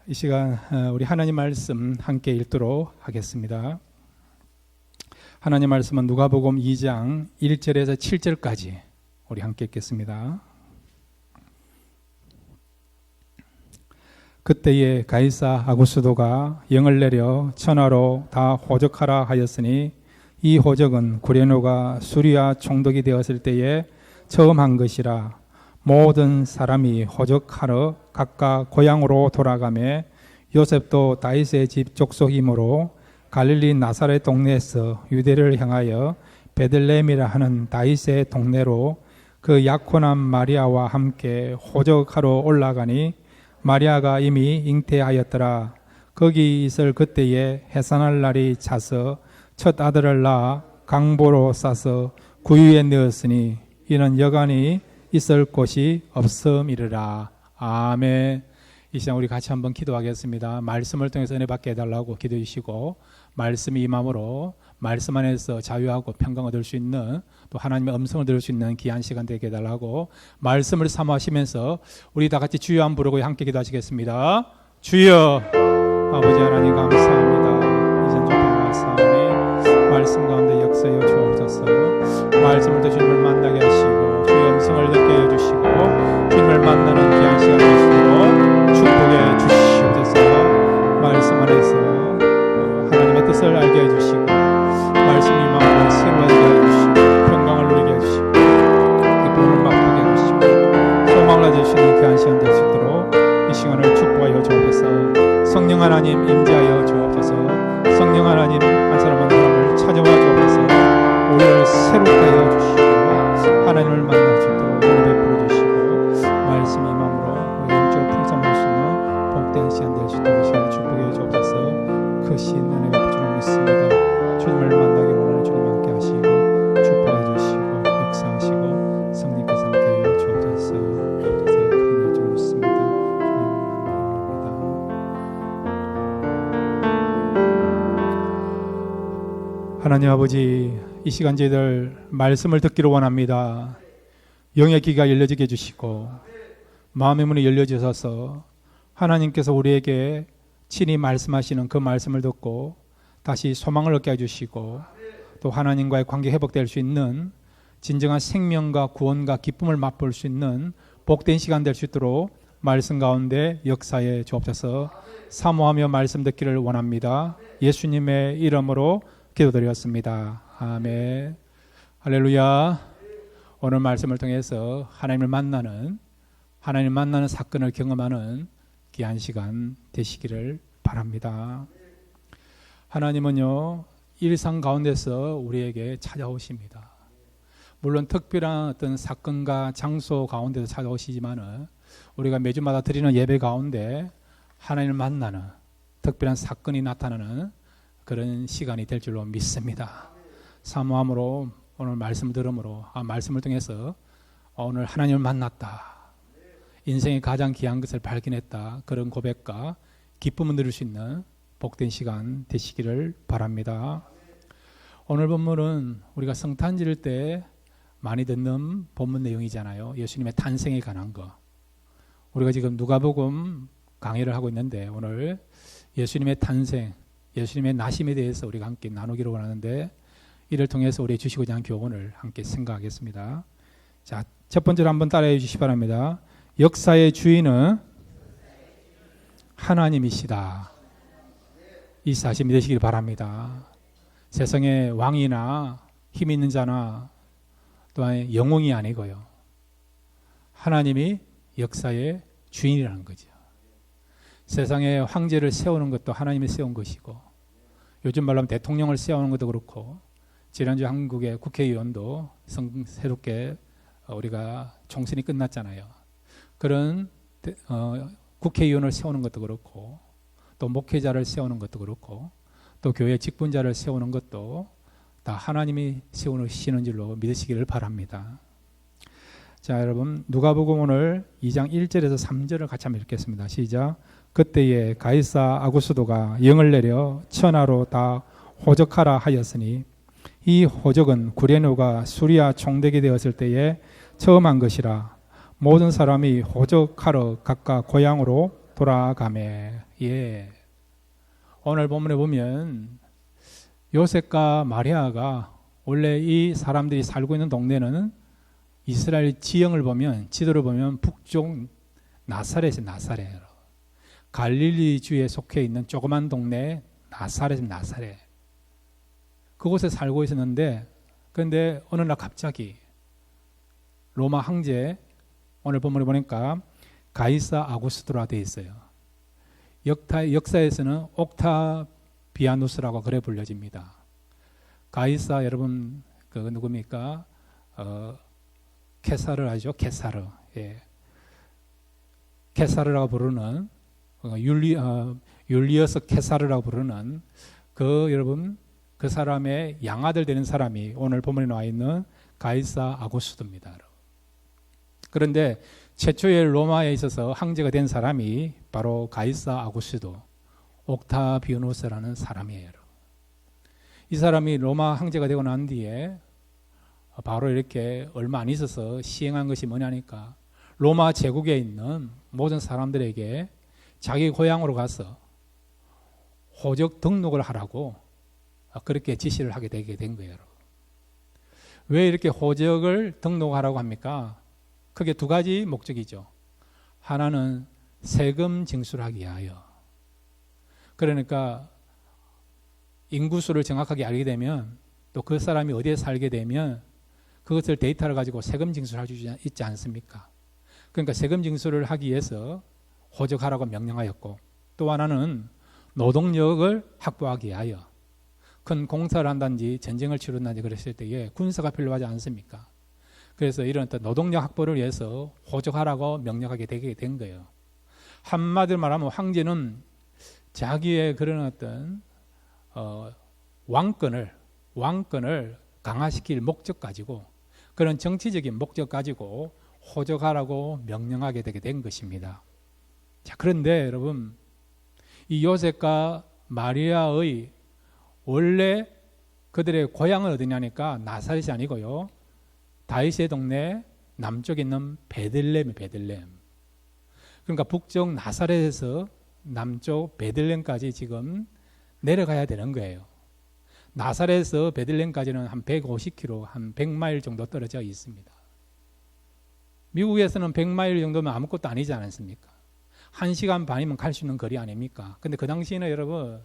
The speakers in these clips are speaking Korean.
이 시간 우리 하나님 말씀 함께 읽도록 하겠습니다. 하나님 말씀은 누가복음 2장 1절에서 7절까지 우리 함께 읽겠습니다. 그때에 가이사 아구스도가 영을 내려 천하로 다 호적하라 하였으니 이 호적은 구레노가 수리아 총독이 되었을 때에 처음 한 것이라. 모든 사람이 호적하러 각각 고향으로 돌아가매 요셉도 다윗의 집 족속이므로 갈릴리 나사렛 동네에서 유대를 향하여 베들레헴이라 하는 다윗의 동네로 그 약혼한 마리아와 함께 호적하러 올라가니 마리아가 이미 잉태하였더라. 거기 있을 그때에 해산할 날이 차서 첫 아들을 낳아 강보로 싸서 구유에 넣었으니 이는 여간이 있을 곳이 없음이르라. 아멘. 이 시간 우리 같이 한번 기도하겠습니다. 말씀을 통해서 은혜 받게 해달라고 기도해 주시고, 말씀이 임함으로 말씀 안에서 자유하고 평강 얻을 수 있는, 또 하나님의 음성을 들을 수 있는 귀한 시간 되게 해달라고 말씀을 사모하시면서 우리 다 같이 주여 한번 부르고 함께 기도하시겠습니다. 주여. 아버지 하나님 감사합니다. 이젠 좁은 말씀 가운데 역사여 주옵소서. 말씀을 더 주님을 만나게 하시고 주의 음성을 듣게 해주시고 주님을 만나는 귀한 시간 되시고 축복해 주시옵소서. 말씀 안에서 하나님의 뜻을 알게 해주시고 말씀이 마음을 새로워지게 해주시고 평강을 누리게 해주시고 기쁨을 맛보게 해주시고 소망을 얻으시는 귀한 시간 될 수 있도록 이 시간을 축복하여 주옵소서. 성령 하나님 임재하여 주옵소서. 성령 하나님 한 사람 한 사람을 찾아와 주옵소서. 우리를 새롭게 하여 주시고 하나님을 만날 수 있도록 은혜 베풀어 주시고 말씀이 마음으로 우리 영적으로 풍성할 수 있는 복된 시간 될 수 있도록 시간 축복해 주옵소서. 크신 은혜 베풀어 주님 믿습니다. 주님을 만나기 원하는 주님 함께 하시고 축복해 주시고 역사하시고 성령께서 함께 하여 주옵소서. 그래서 큰 주님 믿습니다. 주님을 만나기 원합니다. 하나님 아버지, 이 시간 저희들 말씀을 듣기를 원합니다. 영의 귀가 열려지게 해주시고 마음의 문이 열려주셔서 하나님께서 우리에게 친히 말씀하시는 그 말씀을 듣고 다시 소망을 얻게 해주시고 또 하나님과의 관계 회복될 수 있는 진정한 생명과 구원과 기쁨을 맛볼 수 있는 복된 시간 될 수 있도록 말씀 가운데 역사에 주옵소서. 사모하며 말씀 듣기를 원합니다. 예수님의 이름으로 기도드렸습니다. 아멘. 할렐루야. 오늘 말씀을 통해서 하나님을 만나는 사건을 경험하는 귀한 시간 되시기를 바랍니다. 하나님은요, 일상 가운데서 우리에게 찾아오십니다. 물론 특별한 어떤 사건과 장소 가운데서 찾아오시지만은 우리가 매주마다 드리는 예배 가운데 하나님을 만나는 특별한 사건이 나타나는 그런 시간이 될 줄로 믿습니다. 사모함으로 오늘 말씀을 들음으로 말씀을 통해서 오늘 하나님을 만났다, 인생의 가장 귀한 것을 발견했다, 그런 고백과 기쁨을 누릴 수 있는 복된 시간 되시기를 바랍니다. 오늘 본문은 우리가 성탄 지를 때 많이 듣는 본문 내용이잖아요. 예수님의 탄생에 관한 거. 우리가 지금 누가복음 강의를 하고 있는데 오늘 예수님의 탄생, 예수님의 나심에 대해서 우리가 함께 나누기로 원하는데 이를 통해서 우리 주시고자 하는 교훈을 함께 생각하겠습니다. 자, 첫 번째로 한번 따라해 주시기 바랍니다. 역사의 주인은 하나님이시다. 이 사실 믿으시길 바랍니다. 세상의 왕이나 힘 있는 자나 또한 영웅이 아니고요, 하나님이 역사의 주인이라는 거죠. 세상에 황제를 세우는 것도 하나님이 세운 것이고, 요즘 말로 하면 대통령을 세우는 것도 그렇고, 지난주 한국의 국회의원도 새롭게 우리가 총선이 끝났잖아요. 그런 국회의원을 세우는 것도 그렇고, 또 목회자를 세우는 것도 그렇고, 또 교회 직분자를 세우는 것도 다 하나님이 세우시는 줄로 믿으시기를 바랍니다. 자, 여러분, 누가복음 오늘 2장 1절에서 3절을 같이 한번 읽겠습니다. 시작. 그때에 가이사 아구스도가 영을 내려 천하로 다 호적하라 하였으니 이 호적은 구레노가 수리아 총독이 되었을 때에 처음 한 것이라. 모든 사람이 호적하러 각각 고향으로 돌아가매. 예. 오늘 본문에 보면 요셉과 마리아가 원래 이 사람들이 살고 있는 동네는 이스라엘 지형을 보면, 지도를 보면 북쪽 나사렛이 나사렛. 갈릴리 주에 속해 있는 조그만 동네 나사렛. 그곳에 살고 있었는데, 그런데 어느 날 갑자기 로마 황제, 오늘 본문에 보니까 가이사 아구스토라 되어 있어요. 역사에서는 옥타비아누스라고 그래 불려집니다. 가이사 여러분 그 누굽니까? 케사르 아시죠? 케사르. 예. 케사르라고 부르는 율리어스 케사르라고 부르는 그 여러분 그 사람의 양아들 되는 사람이 오늘 본문에 나와 있는 가이사 아구스토입니다. 그런데 최초의 로마에 있어서 황제가 된 사람이 바로 가이사 아구스토 옥타비아누스라는 사람이에요. 이 사람이 로마 황제가 되고 난 뒤에 바로 이렇게 얼마 안 있어서 시행한 것이 뭐냐니까 로마 제국에 있는 모든 사람들에게 자기 고향으로 가서 호적 등록을 하라고 그렇게 지시를 하게 되게 된 거예요. 왜 이렇게 호적을 등록하라고 합니까? 크게 두 가지 목적이죠. 하나는 세금 징수하기 위하여. 그러니까 인구수를 정확하게 알게 되면 또 그 사람이 어디에 살게 되면 그것을 데이터를 가지고 세금 징수를 할 수 있지 않습니까? 그러니까 세금 징수를 하기 위해서 호적하라고 명령하였고, 또 하나는 노동력을 확보하기 위하여 큰 공사를 한다든지 전쟁을 치른다든지 그랬을 때에 군사가 필요하지 않습니까? 그래서 이런 노동력 확보를 위해서 호적하라고 명령하게 되게 된 거예요. 한마디로 말하면 황제는 자기의 그런 어떤 왕권을 강화시킬 목적 가지고, 그런 정치적인 목적 가지고 호적하라고 명령하게 되게 된 것입니다. 자, 그런데 여러분, 이 요셉과 마리아의 원래 그들의 고향은 어디냐니까 나사렛이 아니고요, 다윗의 동네 남쪽에 있는 베들레헴. 그러니까 북쪽 나사렛에서 남쪽 베들레헴까지 지금 내려가야 되는 거예요. 나사렛에서 베들레헴까지는 한 150km, 한 100마일 정도 떨어져 있습니다. 미국에서는 100마일 정도면 아무것도 아니지 않습니까? 1시간 반이면 갈 수 있는 거리 아닙니까? 근데 그 당시에는 여러분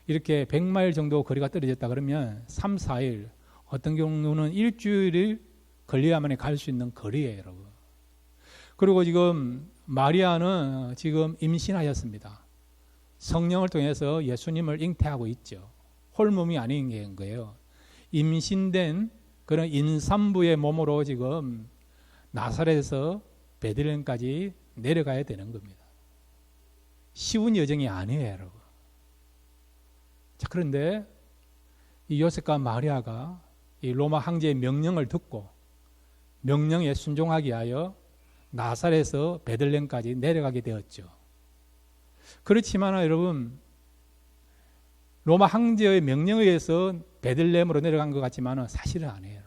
이렇게 100마일 정도 거리가 떨어졌다 그러면 3, 4일, 어떤 경우는 일주일을 걸려야만 갈 수 있는 거리예요, 여러분. 그리고 지금 마리아는 지금 임신하였습니다. 성령을 통해서 예수님을 잉태하고 있죠. 홀몸이 아닌 거예요. 임신된 그런 임산부의 몸으로 지금 나사렛에서 베들레헴까지 내려가야 되는 겁니다. 쉬운 여정이 아니에요, 여러분. 자, 그런데 이 요셉과 마리아가 이 로마 황제의 명령을 듣고 명령에 순종하기 위하여 나사렛에서 베들레헴까지 내려가게 되었죠. 그렇지만 여러분, 로마 황제의 명령에 의해서 베들레헴으로 내려간 것 같지만 사실은 아니에요.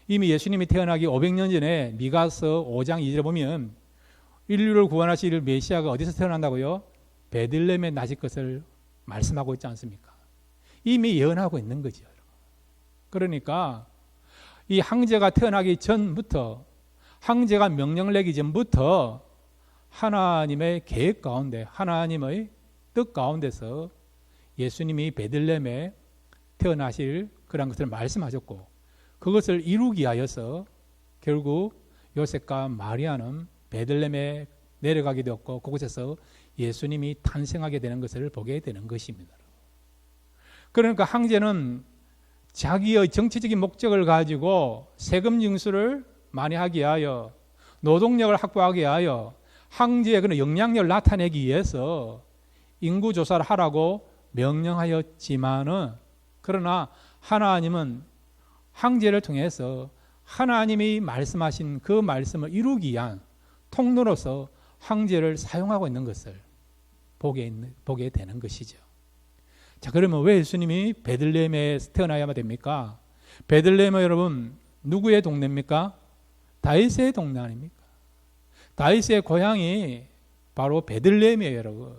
이미 예수님이 태어나기 500년 전에 미가서 5장 2절에 보면 인류를 구원하실 메시아가 어디서 태어난다고요? 베들레헴에 나실 것을 말씀하고 있지 않습니까? 이미 예언하고 있는 거죠. 그러니까 이 황제가 태어나기 전부터, 황제가 명령을 내기 전부터 하나님의 계획 가운데, 하나님의 뜻 가운데서 예수님이 베들레헴에 태어나실 그런 것을 말씀하셨고, 그것을 이루기 위하여서 결국 요셉과 마리아는 베들레헴에 내려가게 되었고, 그곳에서 예수님이 탄생하게 되는 것을 보게 되는 것입니다. 그러니까 황제는 자기의 정치적인 목적을 가지고 세금 징수를 많이 하기 위하여, 노동력을 확보하기 위하여, 황제의 그런 영향력을 나타내기 위해서 인구 조사를 하라고 명령하였지만은, 그러나 하나님은 황제를 통해서 하나님이 말씀하신 그 말씀을 이루기 위한 통로로서 황제를 사용하고 있는 것을 보게 되는 것이죠. 자, 그러면 왜 예수님이 베들레헴에 태어나야만 됩니까? 베들레헴은 여러분 누구의 동네입니까? 다윗의 동네 아닙니까? 다윗의 고향이 바로 베들레헴이에요, 여러분.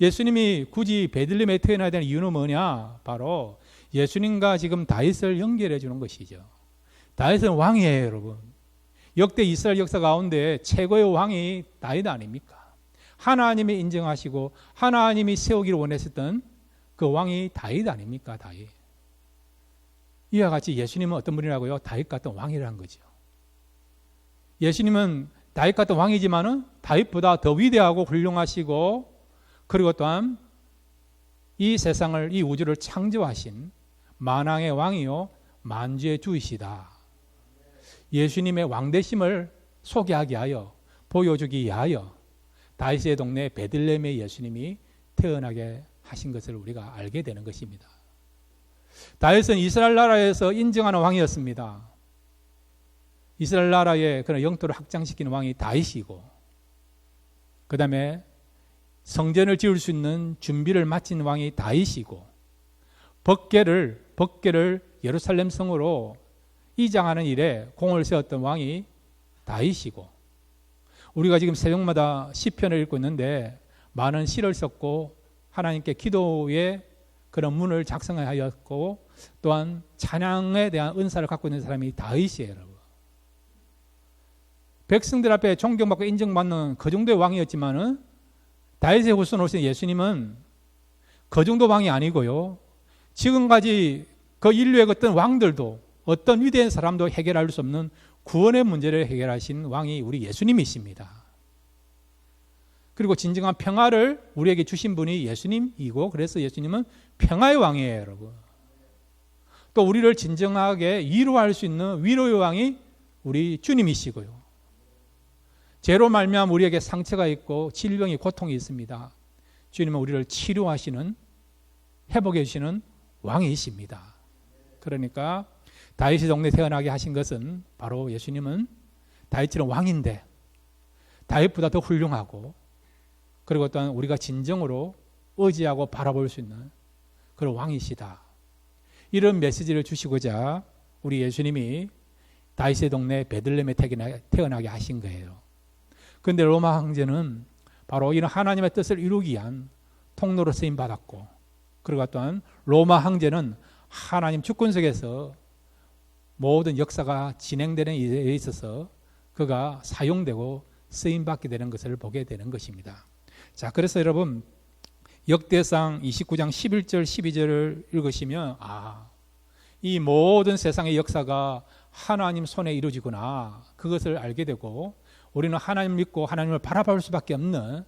예수님이 굳이 베들레헴에 태어나야 되는 이유는 뭐냐? 바로 예수님과 지금 다윗을 연결해 주는 것이죠. 다윗은 왕이에요, 여러분. 역대 이스라엘 역사 가운데 최고의 왕이 다윗 아닙니까? 하나님이 인정하시고 하나님이 세우기를 원했었던 그 왕이 다윗 아닙니까? 다윗. 이와 같이 예수님은 어떤 분이라고요? 다윗 같은 왕이라는 거죠. 예수님은 다윗 같은 왕이지만은 다윗보다 더 위대하고 훌륭하시고, 그리고 또한 이 세상을, 이 우주를 창조하신 만왕의 왕이요 만주의 주이시다. 예수님의 왕대심을 소개하기 위하여, 보여주기 위하여 다윗의 동네 베들레헴의 예수님이 태어나게 하신 것을 우리가 알게 되는 것입니다. 다윗은 이스라엘 나라에서 인정하는 왕이었습니다. 이스라엘 나라의 그런 영토를 확장시키는 왕이 다윗이고, 그 다음에 성전을 지을 수 있는 준비를 마친 왕이 다윗이고, 법궤를 예루살렘 성으로 이장하는 일에 공을 세웠던 왕이 다윗이고, 우리가 지금 새벽마다 시편을 읽고 있는데 많은 시를 썼고 하나님께 기도의 그런 문을 작성하였고, 또한 찬양에 대한 은사를 갖고 있는 사람이 다윗이에요, 여러분. 백성들 앞에 존경받고 인정받는 그 정도의 왕이었지만은 다윗의 후손 오신 예수님은 그 정도 왕이 아니고요, 지금까지 그 인류의 어떤 왕들도, 어떤 위대한 사람도 해결할 수 없는 구원의 문제를 해결하신 왕이 우리 예수님이십니다. 그리고 진정한 평화를 우리에게 주신 분이 예수님이고, 그래서 예수님은 평화의 왕이에요, 여러분. 또 우리를 진정하게 위로할 수 있는 위로의 왕이 우리 주님이시고요. 죄로 말미암아 우리에게 상처가 있고 질병이, 고통이 있습니다. 주님은 우리를 치료하시는, 회복해 주시는 왕이십니다. 그러니까 다윗의 동네에 태어나게 하신 것은 바로 예수님은 다윗처럼 왕인데 다윗보다 더 훌륭하고, 그리고 또한 우리가 진정으로 의지하고 바라볼 수 있는 그런 왕이시다. 이런 메시지를 주시고자 우리 예수님이 다윗의 동네 베들레헴에 태어나게 하신 거예요. 그런데 로마 황제는 바로 이런 하나님의 뜻을 이루기 위한 통로로 쓰임받았고, 그리고 또한 로마 황제는 하나님 주권 속에서 모든 역사가 진행되는 일에 있어서 그가 사용되고 쓰임받게 되는 것을 보게 되는 것입니다. 자, 그래서 여러분 역대상 29장 11절 12절을 읽으시면 이 모든 세상의 역사가 하나님 손에 이루어지구나, 그것을 알게 되고 우리는 하나님을 믿고 하나님을 바라볼 수밖에 없는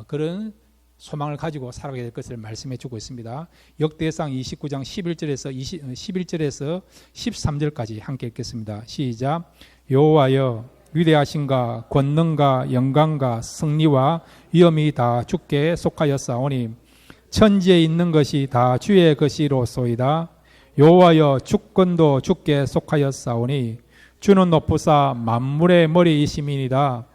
그런 소망을 가지고 살아가게 될 것을 말씀해 주고 있습니다. 역대상 29장 11절에서 13절까지 함께 읽겠습니다. 시작. 여호와여, 위대하신가 권능과 영광과 승리와 위엄이 다 주께 속하였사오니 천지에 있는 것이 다 주의 것이로소이다. 여호와여, 주권도 주께 속하였사오니 주는 높으사 만물의 머리이심이니이다.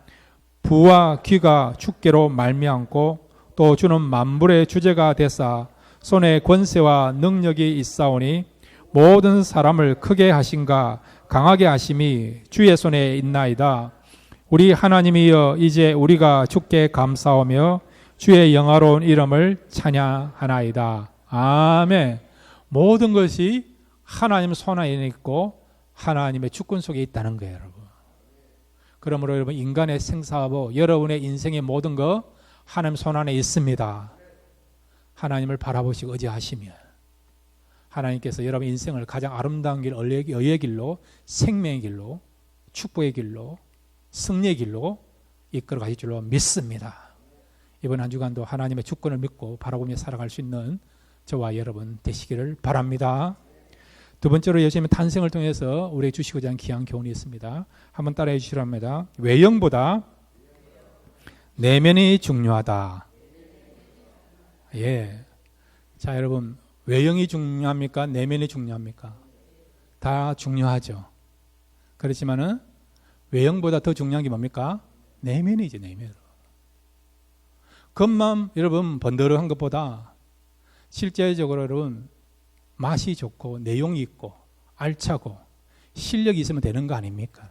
부와 귀가 주께로 말미암고 또 주는 만물의 주제가 되사 손에 권세와 능력이 있사오니 모든 사람을 크게 하신가 강하게 하심이 주의 손에 있나이다. 우리 하나님이여, 이제 우리가 주께 감사하며 주의 영화로운 이름을 찬양하나이다. 아멘. 모든 것이 하나님 손 안에 있고 하나님의 주권 속에 있다는 거예요, 여러분. 그러므로 여러분, 인간의 생사하고 여러분의 인생의 모든 것 하나님 손 안에 있습니다. 하나님을 바라보시고 의지하시면 하나님께서 여러분 인생을 가장 아름다운 길, 의의 길로, 생명의 길로, 축복의 길로, 승리의 길로 이끌어 가실 줄로 믿습니다. 이번 한 주간도 하나님의 주권을 믿고 바라보며 살아갈 수 있는 저와 여러분 되시기를 바랍니다. 두 번째로 예수님의 탄생을 통해서 우리에게 주시고자 하는 귀한 교훈이 있습니다. 한번 따라해 주시기 바랍니다. 외형보다 내면이 중요하다. 예. 자, 여러분, 외형이 중요합니까? 내면이 중요합니까? 다 중요하죠. 그렇지만은 외형보다 더 중요한 게 뭡니까? 내면이죠, 내면. 겉만 여러분 번더러한 것보다 실제적으로 여러분 맛이 좋고 내용이 있고 알차고 실력이 있으면 되는 거 아닙니까?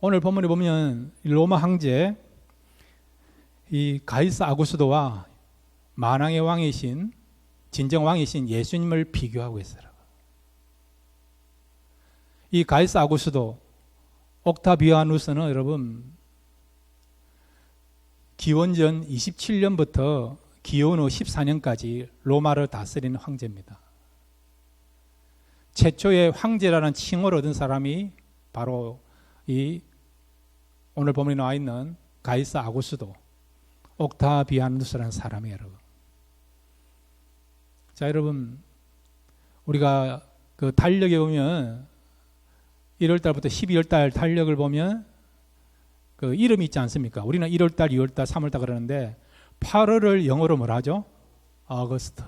오늘 본문에 보면 로마 황제 이 가이사 아구스도와 만왕의 왕이신 진정 왕이신 예수님을 비교하고 있어요. 이 가이사 아구스도 옥타비아누스는 여러분 기원전 27년부터 기원 후 14년까지 로마를 다스리는 황제입니다. 최초의 황제라는 칭호를 얻은 사람이 바로 이 오늘 본문에 나와 있는 가이사 아구스도 옥타비아누스라는 사람이에요. 여러분. 자, 여러분 우리가 그 달력에 보면 1월달부터 12월달 달력을 보면 그 이름이 있지 않습니까? 우리는 1월달, 2월달, 3월달 그러는데 8월을 영어로 뭐라 하죠? 아거스트.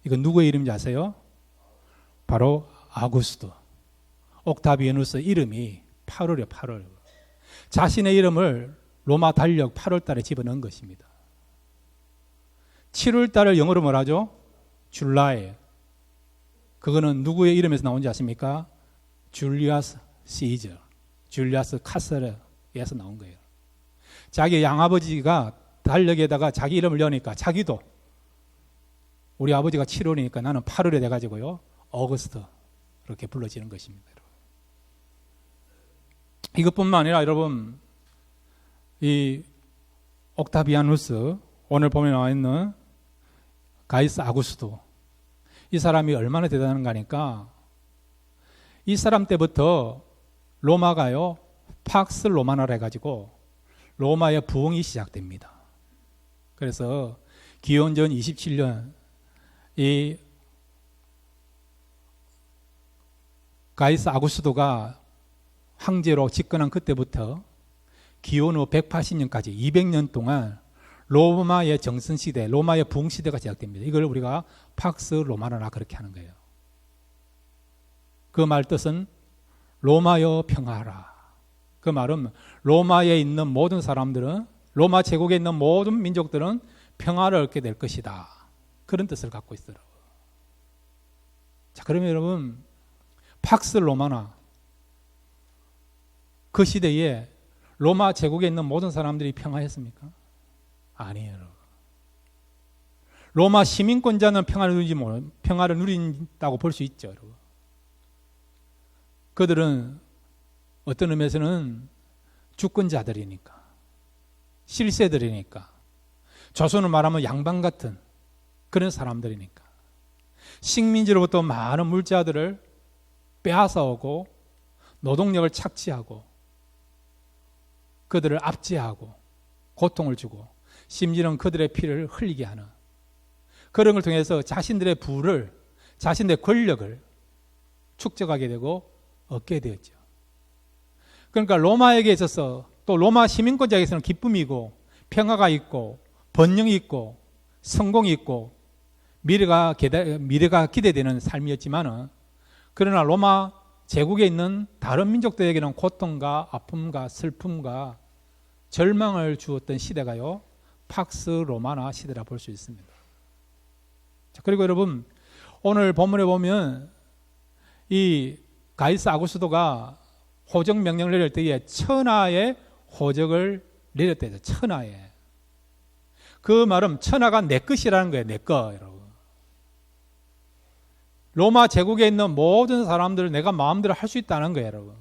이건 누구의 이름인지 아세요? 바로 아구스도. 옥타비아누스 이름이 8월이에요. 8월. 자신의 이름을 로마 달력 8월달에 집어넣은 것입니다. 7월달을 영어로 뭐라 하죠? 줄라이. 그거는 누구의 이름에서 나온지 아십니까? 줄리아스 시저, 줄리아스 카서르에서 나온 거예요. 자기 양아버지가 달력에다가 자기 이름을 넣으니까 자기도 우리 아버지가 7월이니까 나는 8월에 돼가지고요 어거스트 이렇게 불러지는 것입니다. 이것뿐만 아니라 여러분 이 옥타비아누스 오늘 보면 나와 있는 가이사 아구스도 이 사람이 얼마나 대단한가 하니까 이 사람 때부터 로마가요 팍스 로마나라 해가지고 로마의 부흥이 시작됩니다. 그래서 기원전 27년 이 가이사 아구스도가 황제로 집권한 그때부터 기원 후 180년까지 200년 동안 로마의 정선시대, 로마의 부흥시대가 시작됩니다. 이걸 우리가 팍스 로마나라 그렇게 하는 거예요. 그 말 뜻은 로마여 평화하라. 그 말은 로마에 있는 모든 사람들은 로마 제국에 있는 모든 민족들은 평화를 얻게 될 것이다. 그런 뜻을 갖고 있어요. 자, 그러면 여러분 팍스 로마나 그 시대에 로마 제국에 있는 모든 사람들이 평화했습니까? 아니에요. 여러분. 로마 시민권자는 평화를 누린다고 볼 수 있죠. 여러분. 그들은 어떤 의미에서는 주권자들이니까 실세들이니까 조선을 말하면 양반 같은 그런 사람들이니까 식민지로부터 많은 물자들을 빼앗아오고 노동력을 착취하고 그들을 압제하고 고통을 주고 심지어는 그들의 피를 흘리게 하는 그런 걸 통해서 자신들의 부를 자신들의 권력을 축적하게 되고 얻게 되었죠. 그러니까 로마에게 있어서 또 로마 시민권자에게서는 기쁨이고 평화가 있고 번영이 있고 성공이 있고 미래가 기대되는 삶이었지만은 그러나 로마 제국에 있는 다른 민족들에게는 고통과 아픔과 슬픔과 절망을 주었던 시대가요 팍스 로마나 시대라 볼 수 있습니다. 자, 그리고 여러분 오늘 본문에 보면 이 가이사 아구스도가 호적 명령을 내릴 때에 천하의 호적을 내렸대요. 천하에. 그 말은 천하가 내 것이라는 거예요. 내 거. 여러분. 로마 제국에 있는 모든 사람들을 내가 마음대로 할 수 있다는 거예요. 여러분.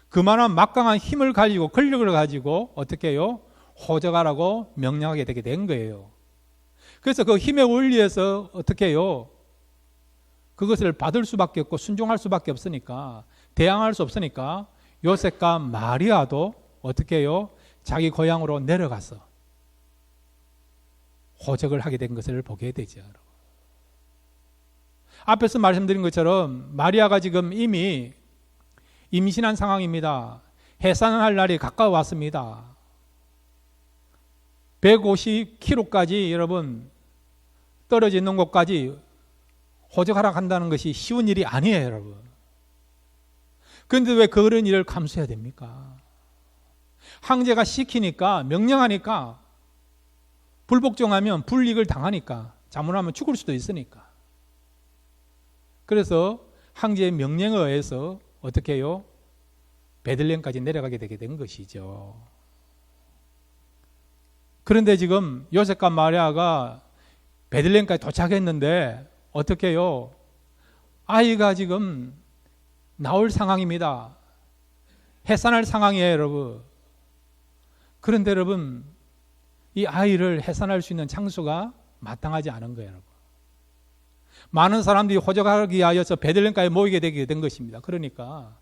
그만한 막강한 힘을 가지고 권력을 가지고 어떻게 해요? 호적하라고 명령하게 되게 된 거예요. 그래서 그 힘의 원리에서 어떻게 해요? 그것을 받을 수밖에 없고 순종할 수밖에 없으니까 대항할 수 없으니까 요셉과 마리아도 어떻게 해요? 자기 고향으로 내려가서 호적을 하게 된 것을 보게 되죠. 앞에서 말씀드린 것처럼 마리아가 지금 이미 임신한 상황입니다. 해산할 날이 가까워 왔습니다. 150km까지 여러분 떨어져 있는 곳까지 호적하라 한다는 것이 쉬운 일이 아니에요, 여러분. 그런데 왜 그런 일을 감수해야 됩니까? 황제가 시키니까 명령하니까 불복종하면 불이익을 당하니까 자문하면 죽을 수도 있으니까. 그래서 황제의 명령에 의해서 어떻게 해요? 베들레헴까지 내려가게 되게 된 것이죠. 그런데 지금 요셉과 마리아가 베들레헴까지 도착했는데 어떻게 해요? 아이가 지금 나올 상황입니다. 해산할 상황이에요, 여러분. 그런데 여러분, 이 아이를 해산할 수 있는 장소가 마땅하지 않은 거예요, 여러분. 많은 사람들이 호적하기 위하여서 베들레헴까지 모이게 되게 된 것입니다. 그러니까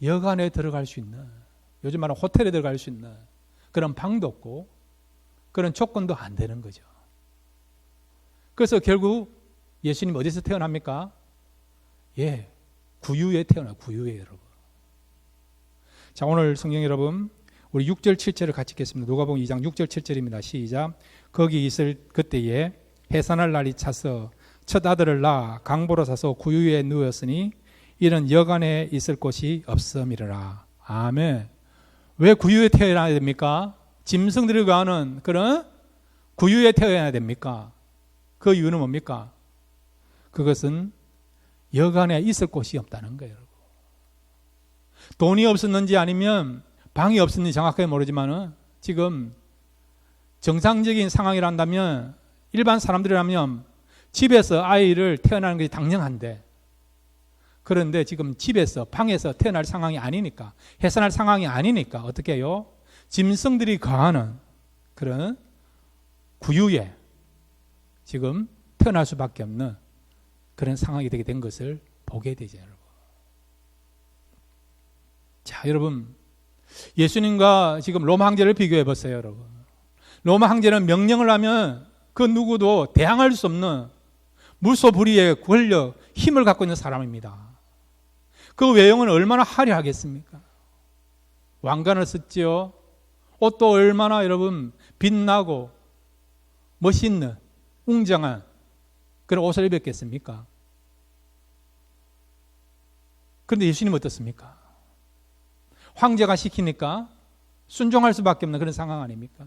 여관에 들어갈 수 있는, 요즘 말하는 호텔에 들어갈 수 있는 그런 방도 없고 그런 조건도 안 되는 거죠. 그래서 결국 예수님 어디서 태어납니까? 예, 구유에 태어나요. 구유에, 여러분. 자, 오늘 성경 여러분, 우리 6절 7절을 같이 읽겠습니다. 누가복음 2장 6절 7절입니다. 시작. 거기 있을 그때에 해산할 날이 차서 첫 아들을 낳아 강보로 사서 구유에 누웠으니 이는 여관에 있을 곳이 없음이라. 아멘. 왜 구유에 태어나야 됩니까? 짐승들이 가는 그런 구유에 태어나야 됩니까? 그 이유는 뭡니까? 그것은 여관에 있을 곳이 없다는 거예요. 돈이 없었는지 아니면 방이 없었는지 정확하게 모르지만 지금 정상적인 상황이란다면 일반 사람들이라면 집에서 아이를 태어나는 것이 당연한데, 그런데 지금 집에서 방에서 태어날 상황이 아니니까, 해산할 상황이 아니니까 어떻게 해요? 짐승들이 거하는 그런 구유에 지금 태어날 수밖에 없는 그런 상황이 되게 된 것을 보게 되죠, 여러분. 자, 여러분, 예수님과 지금 로마 황제를 비교해 보세요, 여러분. 로마 황제는 명령을 하면 그 누구도 대항할 수 없는 무소불위의 권력, 힘을 갖고 있는 사람입니다. 그 외형은 얼마나 화려하겠습니까? 왕관을 썼지요. 옷도 얼마나 여러분 빛나고 멋있는 웅장한 그런 옷을 입었겠습니까? 그런데 예수님은 어떻습니까? 황제가 시키니까 순종할 수밖에 없는 그런 상황 아닙니까?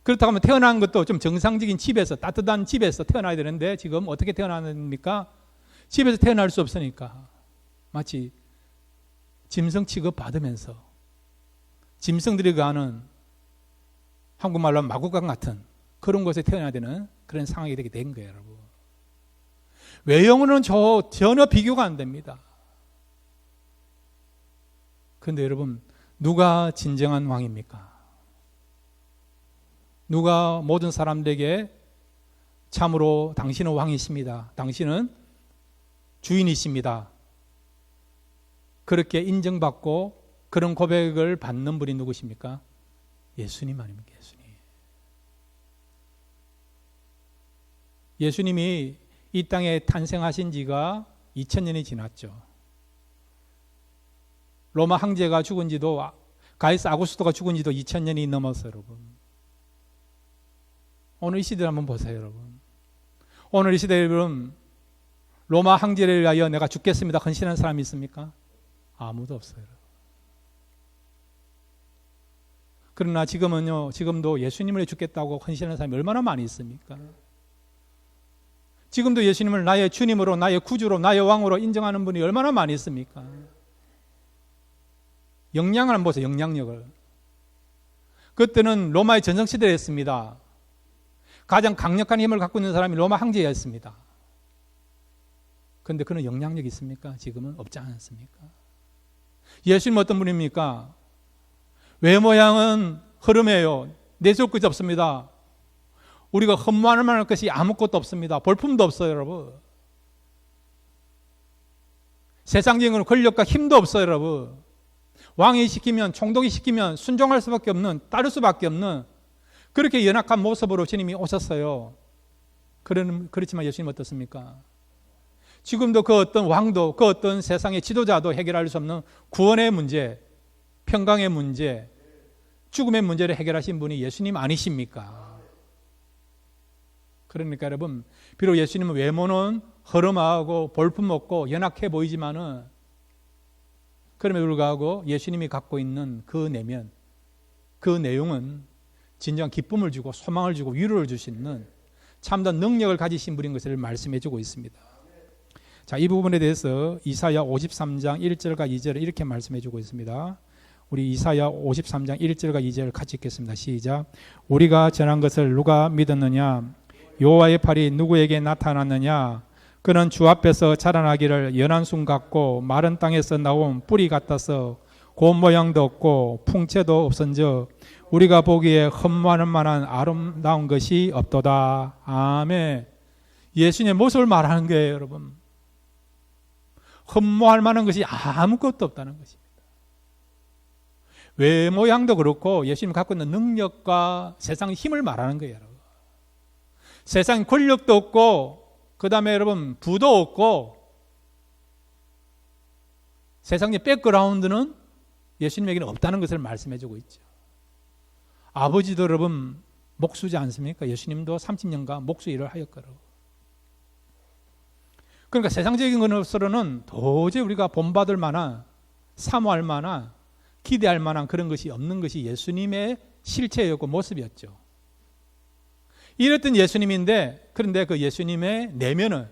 그렇다고 하면 태어난 것도 좀 정상적인 집에서, 따뜻한 집에서 태어나야 되는데 지금 어떻게 태어나니까? 집에서 태어날 수 없으니까 마치 짐승 취급 받으면서 짐승들이 가는, 한국말로 마구간 같은 그런 곳에 태어나야 되는 그런 상황이 되게 된 거예요, 여러분. 외형으로는 전혀 비교가 안 됩니다. 그런데 여러분, 누가 진정한 왕입니까? 누가 모든 사람들에게 참으로 당신은 왕이십니다, 당신은 주인이십니다, 그렇게 인정받고 그런 고백을 받는 분이 누구십니까? 예수님 아닙니까? 예수님이 이 땅에 탄생하신 지가 2000년이 지났죠. 로마 황제가 죽은 지도, 가이사 아구스토가 죽은 지도 2000년이 넘었어요, 여러분. 오늘 이 시대를 한번 보세요, 여러분. 오늘 이 시대에 여러분, 로마 황제를 위하여 내가 죽겠습니다 헌신하는 사람이 있습니까? 아무도 없어요. 그러나 지금도 예수님을 죽겠다고 헌신하는 사람이 얼마나 많이 있습니까? 지금도 예수님을 나의 주님으로, 나의 구주로, 나의 왕으로 인정하는 분이 얼마나 많이 있습니까? 영향을 한번 보세요, 영향력을. 그때는 로마의 전성시대였습니다. 가장 강력한 힘을 갖고 있는 사람이 로마 황제였습니다. 그런데 그런 영향력이 있습니까? 지금은 없지 않습니까? 예수님은 어떤 분입니까? 외모양은 흐름이에요. 내세울 것이 없습니다. 우리가 흠모할 만한 것이 아무것도 없습니다. 볼품도 없어요, 여러분. 세상적인 권력과 힘도 없어요, 여러분. 왕이 시키면, 총독이 시키면 순종할 수밖에 없는, 따를 수밖에 없는 그렇게 연약한 모습으로 주님이 오셨어요. 그렇지만 예수님은 어떻습니까? 지금도 그 어떤 왕도, 그 어떤 세상의 지도자도 해결할 수 없는 구원의 문제, 평강의 문제, 죽음의 문제를 해결하신 분이 예수님 아니십니까? 그러니까 여러분, 비록 예수님은 외모는 허름하고 볼품없고 연약해 보이지만은, 그럼에도 불구하고 예수님이 갖고 있는 그 내면, 그 내용은 진정한 기쁨을 주고 소망을 주고 위로를 주시는 참된 능력을 가지신 분인 것을 말씀해 주고 있습니다. 자, 이 부분에 대해서 이사야 53장 1절과 2절을 이렇게 말씀해 주고 있습니다. 우리 이사야 53장 1절과 2절 같이 읽겠습니다. 시작. 우리가 전한 것을 누가 믿었느냐? 여호와의 팔이 누구에게 나타났느냐? 그는 주 앞에서 자라나기를 연한 순 같고 마른 땅에서 나온 뿌리 같아서 곶 모양도 없고 풍채도 없은즉 우리가 보기에 흠모할 만한 아름다운 것이 없도다. 아멘. 예수님의 모습을 말하는 거예요, 여러분. 흠모할 만한 것이 아무것도 없다는 것입니다. 외모양도 그렇고 예수님이 갖고 있는 능력과 세상의 힘을 말하는 거예요, 여러분. 세상 권력도 없고 그 다음에 여러분 부도 없고 세상의 백그라운드는 예수님에게는 없다는 것을 말씀해주고 있죠. 아버지도 여러분 목수지 않습니까? 예수님도 30년간 목수 일을 하였거로. 그러니까 세상적인 것으로는 도저히 우리가 본받을 만한, 사모할 만한, 기대할 만한 그런 것이 없는 것이 예수님의 실체였고 모습이었죠. 이랬던 예수님인데, 그런데 그 예수님의 내면은,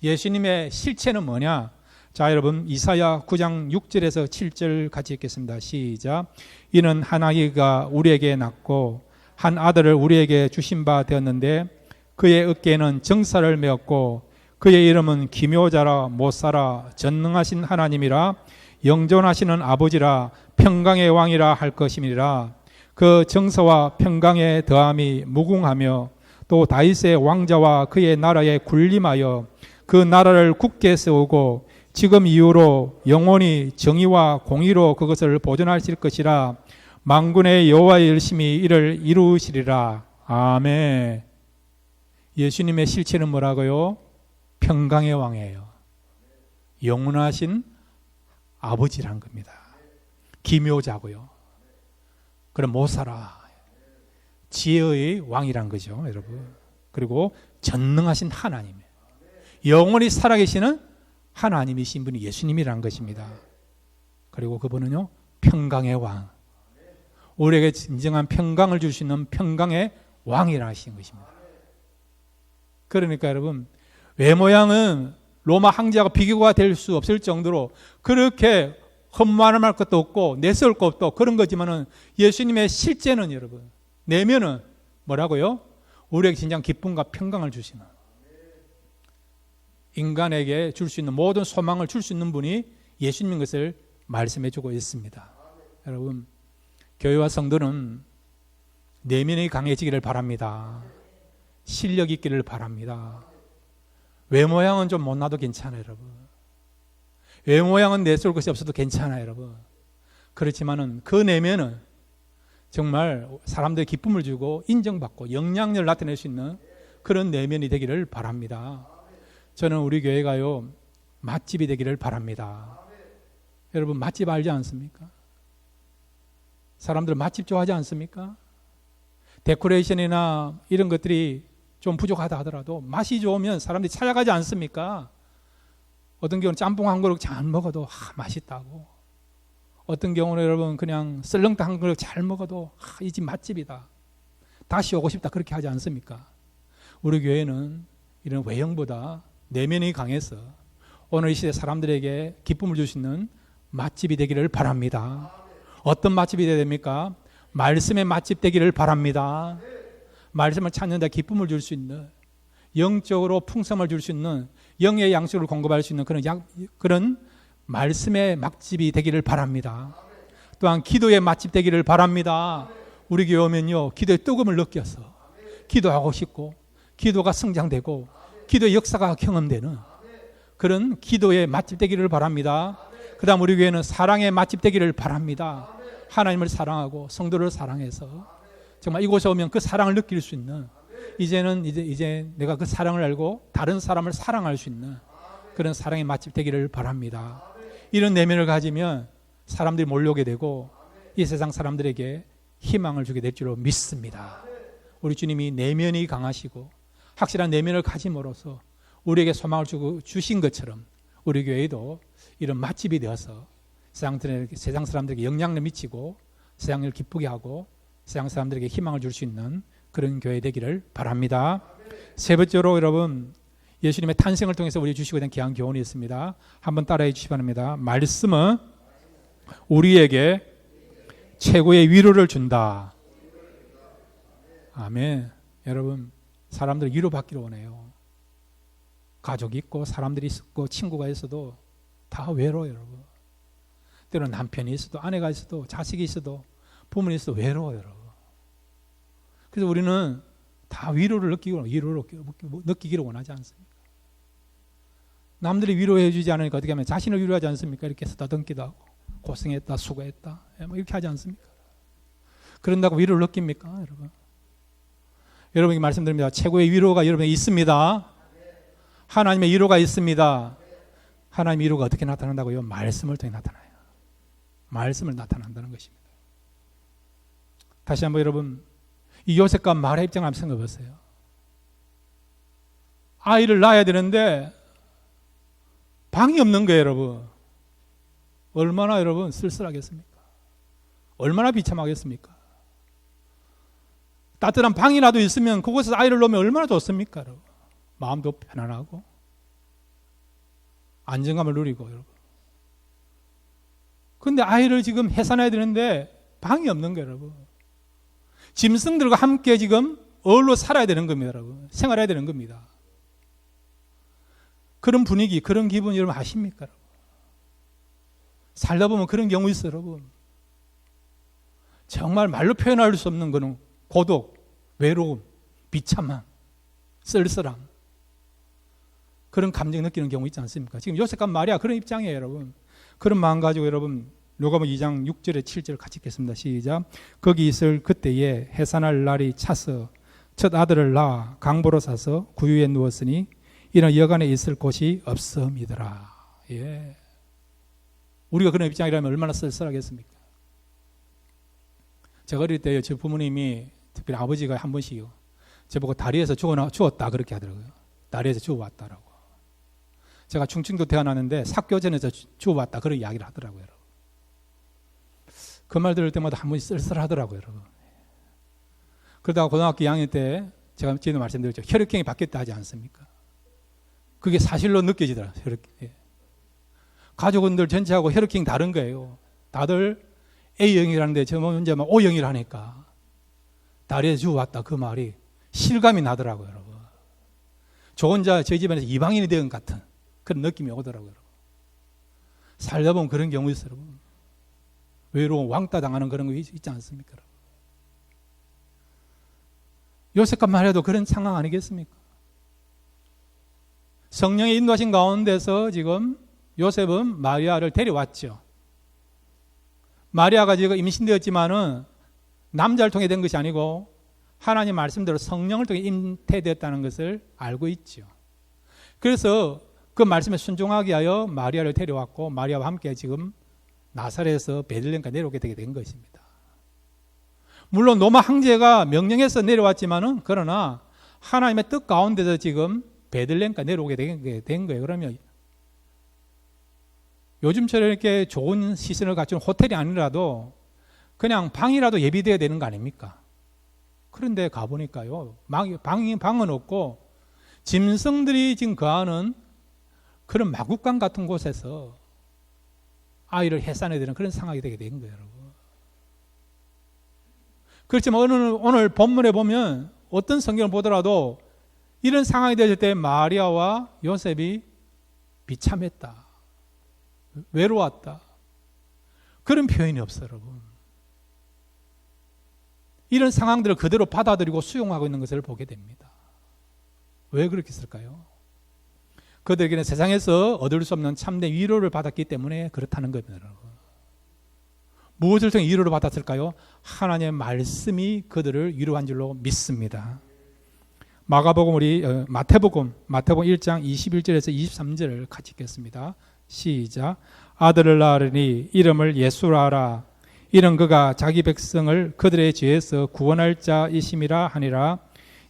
예수님의 실체는 뭐냐? 자, 여러분 이사야 9장 6절에서 7절 같이 읽겠습니다. 시작. 이는 한 아기가 우리에게 낳고 한 아들을 우리에게 주신 바 되었는데 그의 어깨에는 정사를 메었고 그의 이름은 기묘자라 못사라 전능하신 하나님이라 영존하시는 아버지라 평강의 왕이라 할 것임이라. 그 정사와 평강의 더함이 무궁하며 또 다윗의 왕자와 그의 나라에 군림하여 그 나라를 굳게 세우고 지금 이후로 영원히 정의와 공의로 그것을 보존하실 것이라. 만군의 여호와의 열심히 이를 이루시리라. 아멘. 예수님의 실체는 뭐라고요? 평강의 왕이에요. 영원하신 아버지란 겁니다. 기묘자고요. 그럼 모사라, 지혜의 왕이란 거죠, 여러분. 그리고 전능하신 하나님, 영원히 살아계시는 하나님이신 분이 예수님이란 것입니다. 그리고 그분은요 평강의 왕, 우리에게 진정한 평강을 줄 수 있는 평강의 왕이라 하신 것입니다. 그러니까 여러분 외모양은 로마 황제하고 비교가 될 수 없을 정도로 그렇게 흠모할 것도 없고 내세울 것도 없고 그런 거지만은 예수님의 실제는 여러분 내면은 뭐라고요? 우리에게 진정 기쁨과 평강을 주시는, 인간에게 줄 수 있는 모든 소망을 줄 수 있는 분이 예수님인 것을 말씀해 주고 있습니다. 여러분 교회와 성도는 내면이 강해지기를 바랍니다. 실력 있기를 바랍니다. 외모양은 좀 못나도 괜찮아요, 여러분. 외모양은 내세울 것이 없어도 괜찮아요, 여러분. 그렇지만은 그 내면은 정말 사람들의 기쁨을 주고 인정받고 영향력을 나타낼 수 있는 그런 내면이 되기를 바랍니다. 저는 우리 교회가요 맛집이 되기를 바랍니다. 여러분 맛집 알지 않습니까? 사람들 맛집 좋아하지 않습니까? 데코레이션이나 이런 것들이 좀 부족하다 하더라도 맛이 좋으면 사람들이 찾아가지 않습니까? 어떤 경우는 짬뽕 한 그릇 잘 먹어도 맛있다고, 어떤 경우는 여러분 그냥 썰렁탕 한 그릇 잘 먹어도 이 집 맛집이다, 다시 오고 싶다, 그렇게 하지 않습니까? 우리 교회는 이런 외형보다 내면이 강해서 오늘 이 시대 사람들에게 기쁨을 줄 수 있는 맛집이 되기를 바랍니다. 어떤 맛집이 되어야 됩니까? 말씀의 맛집 되기를 바랍니다. 말씀을 찾는 데 기쁨을 줄 수 있는, 영적으로 풍성을 줄 수 있는, 영의 양식을 공급할 수 있는 그런 말씀의 맛집이 되기를 바랍니다. 또한 기도의 맛집 되기를 바랍니다. 우리 교회 오면요 기도의 뜨거움을 느껴서 기도하고 싶고 기도가 성장되고 기도의 역사가 경험되는 그런 기도의 맛집 되기를 바랍니다. 그 다음 우리 교회는 사랑의 맛집 되기를 바랍니다. 하나님을 사랑하고 성도를 사랑해서 정말 이곳에 오면 그 사랑을 느낄 수 있는, 이제 내가 그 사랑을 알고 다른 사람을 사랑할 수 있는 그런 사랑의 맛집 되기를 바랍니다. 이런 내면을 가지면 사람들이 몰려오게 되고 이 세상 사람들에게 희망을 주게 될 줄로 믿습니다. 우리 주님이 내면이 강하시고 확실한 내면을 가짐으로써 우리에게 소망을 주신 것처럼 우리 교회도 이런 맛집이 되어서 세상 사람들에게 영향을 미치고 세상을 기쁘게 하고 세상 사람들에게 희망을 줄 수 있는 그런 교회 되기를 바랍니다. 세 번째로 여러분 예수님의 탄생을 통해서 우리 주시고 된 귀한 교훈이 있습니다. 한번 따라해 주시기 바랍니다. 말씀은 우리에게 최고의 위로를 준다. 아멘. 여러분, 사람들 위로받기를 원해요. 가족이 있고 사람들이 있고 친구가 있어도 다 외로워요, 여러분. 때로는 남편이 있어도 아내가 있어도 자식이 있어도 부모님이 있어도 외로워요, 여러분. 그래서 우리는 다 위로를 느끼기를 원하지 않습니까? 남들이 위로해 주지 않으니까 어떻게 하면 자신을 위로하지 않습니까? 이렇게 쓰다듬기도 하고 고생했다, 수고했다, 뭐 이렇게 하지 않습니까? 그런다고 위로를 느낍니까, 여러분? 여러분에게 말씀드립니다. 최고의 위로가 여러분에게 있습니다. 하나님의 위로가 있습니다. 하나님의 위로가 어떻게 나타난다고요? 말씀을 통해 나타나요. 말씀을 나타난다는 것입니다. 다시 한번 여러분, 이 요셉과 마리아 입장을 한번 생각해 보세요. 아이를 낳아야 되는데 방이 없는 거예요, 여러분. 얼마나 여러분 쓸쓸하겠습니까? 얼마나 비참하겠습니까? 따뜻한 방이라도 있으면 그곳에서 아이를 놓으면 얼마나 좋습니까, 여러분? 마음도 편안하고 안정감을 누리고, 여러분. 그런데 아이를 지금 해산해야 되는데 방이 없는 거예요, 여러분. 짐승들과 함께 지금 어울러 살아야 되는 겁니다, 여러분. 생활해야 되는 겁니다. 그런 분위기, 그런 기분 여러분 아십니까, 여러분? 살다 보면 그런 경우 있어요, 여러분. 정말 말로 표현할 수 없는 그런 고독, 외로움, 비참함, 쓸쓸함, 그런 감정 느끼는 경우 있지 않습니까? 지금 요셉과 마리아 그런 입장이에요, 여러분. 그런 마음 가지고 여러분 누가복음 2장 6절에 7절 같이 읽겠습니다. 시작. 거기 있을 그때에 해산할 날이 차서 첫 아들을 낳아 강보로 사서 구유에 누웠으니 이는 여간에 있을 곳이 없음이더라. 예. 우리가 그런 입장이라면 얼마나 쓸쓸하겠습니까? 제가 어릴 때 제 부모님이 특별히 아버지가 한 번씩요, 저보고 다리에서 주웠다 그렇게 하더라고요. 다리에서 주워왔다라고. 제가 충청도 태어났는데 삭교전에서 주워왔다 그런 이야기를 하더라고요, 여러분. 그 말 들을 때마다 한 번씩 쓸쓸하더라고요, 여러분. 그러다가 고등학교 2학년 때 제가 지금 말씀드렸죠. 혈액형이 바뀌었다 하지 않습니까? 그게 사실로 느껴지더라고요. 혈액. 가족분들 전체하고 혈액형이 다른 거예요. 다들 A형이라는데 저 혼자 O형이라 하니까 다리에서 주워왔다 그 말이 실감이 나더라고요, 여러분. 저 혼자 저희 집안에서 이방인이 된 것 같은 그런 느낌이 오더라고요, 여러분. 살다 보면 그런 경우 있어요, 여러분. 외로움, 왕따 당하는 그런 거 있지 않습니까, 여러분? 요셉과 마리아도 그런 상황 아니겠습니까? 성령의 인도하신 가운데서 지금 요셉은 마리아를 데려왔죠. 마리아가 지금 임신되었지만은 남자를 통해 된 것이 아니고 하나님 말씀대로 성령을 통해 잉태되었다는 것을 알고 있죠. 그래서 그 말씀에 순종하게 하여 마리아를 데려왔고 마리아와 함께 지금 나사렛에서 베들레헴까지 내려오게 되게 된 것입니다. 물론 로마 황제가 명령해서 내려왔지만은 그러나 하나님의 뜻 가운데서 지금 베들레헴까지 내려오게 된 거예요. 그러면 요즘처럼 이렇게 좋은 시설을 갖춘 호텔이 아니라도 그냥 방이라도 예비되어야 되는 거 아닙니까? 그런데 가보니까요, 방은 없고 짐승들이 지금 거하는 그런 마구간 같은 곳에서 아이를 해산해야 되는 그런 상황이 되게 된 거예요, 여러분. 그렇지만 오늘 본문에 보면 어떤 성경을 보더라도 이런 상황이 되었을 때 마리아와 요셉이 비참했다, 외로웠다, 그런 표현이 없어요, 여러분. 이런 상황들을 그대로 받아들이고 수용하고 있는 것을 보게 됩니다. 왜 그렇게 했을까요? 그들에게는 세상에서 얻을 수 없는 참된 위로를 받았기 때문에 그렇다는 겁니다, 여러분. 무엇을 통해 위로를 받았을까요? 하나님의 말씀이 그들을 위로한 줄로 믿습니다. 마태복음 1장 21절에서 23절을 같이 읽겠습니다. 시작. 아들을 낳으니 이름을 예수라 하라. 이는 그가 자기 백성을 그들의 죄에서 구원할 자이심이라 하니라.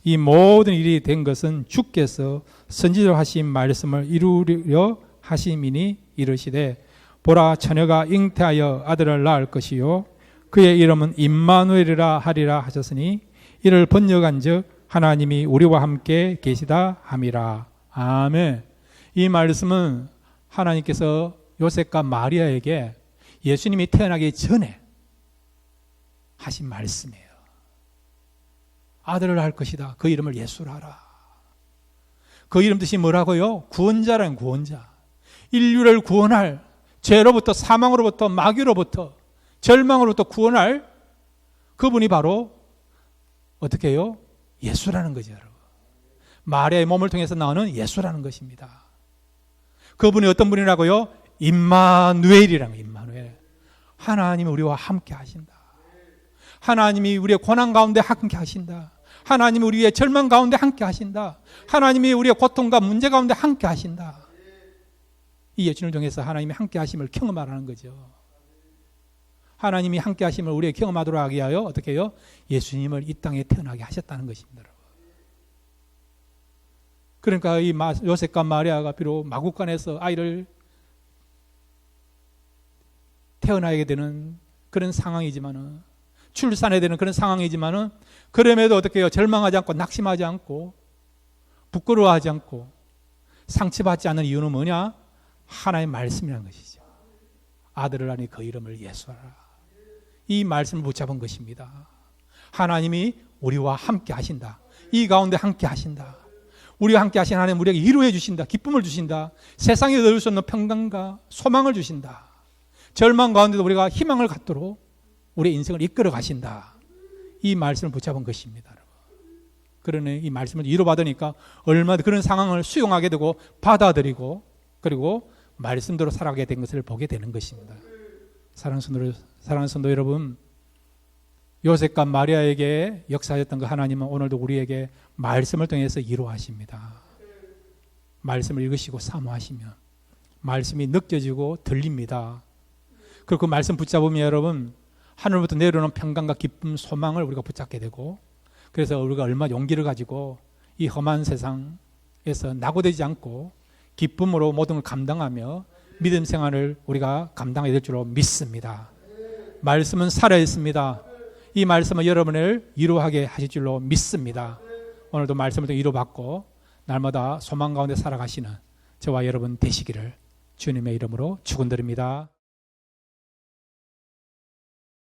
이 모든 일이 된 것은 주께서 선지자로 하신 말씀을 이루려 하심이니 이르시되 보라 처녀가 잉태하여 아들을 낳을 것이요 그의 이름은 임마누엘이라 하리라 하셨으니 이를 번역한즉 하나님이 우리와 함께 계시다 함이라. 아멘. 이 말씀은 하나님께서 요셉과 마리아에게 예수님이 태어나기 전에 하신 말씀이에요. 아들을 할 것이다. 그 이름을 예수라 하라. 그 이름 뜻이 뭐라고요? 구원자라는 구원자. 인류를 구원할, 죄로부터, 사망으로부터, 마귀로부터, 절망으로부터 구원할 그분이 바로 어떻게 해요? 예수라는 거죠, 여러분. 마리아의 몸을 통해서 나오는 예수라는 것입니다. 그분이 어떤 분이라고요? 임마누엘이라는 거예요. 임마누엘. 하나님이 우리와 함께 하신다. 하나님이 우리의 고난 가운데 함께 하신다. 하나님이 우리의 절망 가운데 함께 하신다. 하나님이 우리의 고통과 문제 가운데 함께 하신다. 이 예수를 통해서 하나님이 함께 하심을 경험하라는 거죠. 하나님이 함께 하심을 우리에게 경험하도록 하기 위하여 어떻게 해요? 예수님을 이 땅에 태어나게 하셨다는 것입니다. 그러니까 이 요셉과 마리아가 비록 마구간에서 아이를 태어나게 되는 그런 상황이지만은, 출산해야 되는 그런 상황이지만은, 그럼에도 어떻게 해요? 절망하지 않고 낙심하지 않고 부끄러워하지 않고 상처받지 않는 이유는 뭐냐? 하나님의 말씀이라는 것이죠. 아들을 하니 그 이름을 예수하라. 이 말씀을 붙잡은 것입니다. 하나님이 우리와 함께 하신다. 이 가운데 함께 하신다. 우리와 함께 하신 하나님 우리에게 위로해 주신다. 기쁨을 주신다. 세상에 얻을 수 없는 평강과 소망을 주신다. 절망 가운데도 우리가 희망을 갖도록 우리의 인생을 이끌어 가신다. 이 말씀을 붙잡은 것입니다. 그러니 이 말씀을 위로받으니까 얼마나 그런 상황을 수용하게 되고 받아들이고 그리고 말씀대로 살아가게 된 것을 보게 되는 것입니다. 사랑하는 성도 여러분, 요셉과 마리아에게 역사하셨던 그 하나님은 오늘도 우리에게 말씀을 통해서 위로하십니다. 말씀을 읽으시고 사모하시면 말씀이 느껴지고 들립니다. 그리고 그 말씀 붙잡으면 여러분 하늘부터 내려오는 평강과 기쁨, 소망을 우리가 붙잡게 되고, 그래서 우리가 얼마나 용기를 가지고 이 험한 세상에서 낙오되지 않고 기쁨으로 모든 걸 감당하며 믿음 생활을 우리가 감당해야 될 줄로 믿습니다. 말씀은 살아있습니다. 이 말씀은 여러분을 위로하게 하실 줄로 믿습니다. 오늘도 말씀을 통해 위로받고 날마다 소망 가운데 살아가시는 저와 여러분 되시기를 주님의 이름으로 축원드립니다.